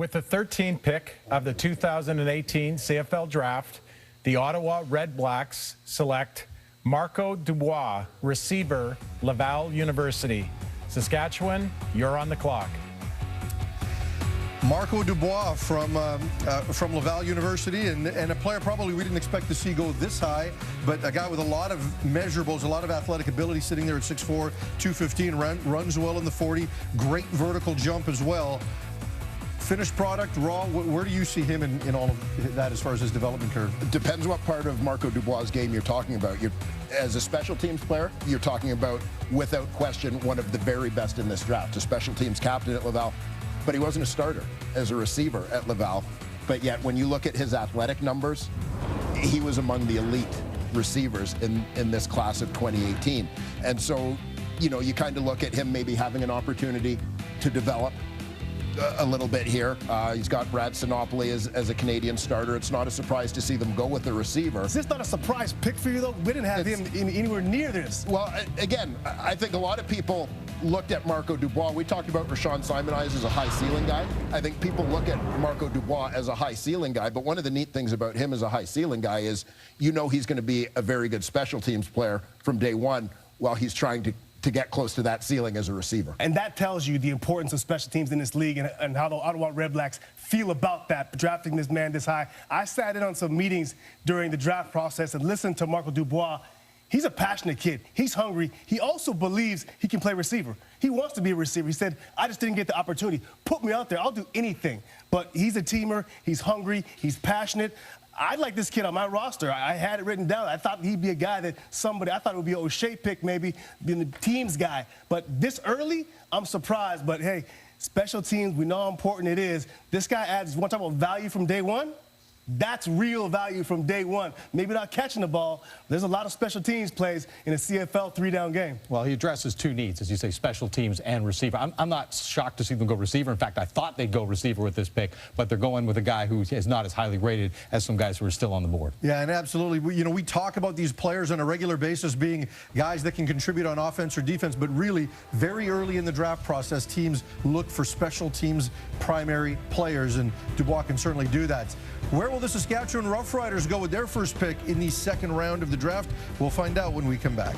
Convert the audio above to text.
With the 13th pick of the 2018 CFL Draft, the Ottawa Red Blacks select Marco Dubois, receiver, Laval University. Saskatchewan, you're on the clock. Marco Dubois from Laval University, and a player probably we didn't expect to see go this high, but a guy with a lot of measurables, a lot of athletic ability, sitting there at 6'4", 215, runs well in the 40, great vertical jump as well. Finished product, raw, where do you see him in all of that as far as his development curve? Depends what part of Marco Dubois' game you're talking about. As a special teams player, you're talking about, without question, one of the very best in this draft. A special teams captain at Laval, but he wasn't a starter as a receiver at Laval. But yet, when you look at his athletic numbers, he was among the elite receivers in this class of 2018. And so, you kind of look at him maybe having an opportunity to develop a little bit here. He's got Brad Sinopoli as a Canadian starter. It's not a surprise to see them go with the receiver. Is this not a surprise pick for you, though? We didn't have him anywhere near this. Well, again, I think a lot of people looked at Marco Dubois. We talked about Rashawn Simonides as a high ceiling guy. I think people look at Marco Dubois as a high ceiling guy, but one of the neat things about him as a high ceiling guy is he's going to be a very good special teams player from day one while he's trying to get close to that ceiling as a receiver. And that tells you the importance of special teams in this league and how the Ottawa Red Blacks feel about that, drafting this man this high. I sat in on some meetings during the draft process and listened to Marco Dubois. He's a passionate kid. He's hungry. He also believes he can play receiver. He wants to be a receiver. He said, I just didn't get the opportunity. Put me out there. I'll do anything. But he's a teamer. He's hungry. He's passionate. I'd like this kid on my roster. I had it written down. I thought he'd be a guy that I thought it would be an O'Shea pick maybe, being the team's guy. But this early, I'm surprised. But, hey, special teams, we know how important it is. This guy adds, one type of value from day one. That's real value from day one. Maybe not catching the ball. There's a lot of special teams plays in a CFL three-down game. Well, he addresses two needs, as you say, special teams and receiver. I'm not shocked to see them go receiver. In fact, I thought they'd go receiver with this pick, but they're going with a guy who is not as highly rated as some guys who are still on the board. Yeah, and absolutely. We talk about these players on a regular basis being guys that can contribute on offense or defense, but really, very early in the draft process, teams look for special teams primary players, and Dubois can certainly do that. Where will the Saskatchewan Roughriders go with their first pick in the second round of the draft? We'll find out when we come back.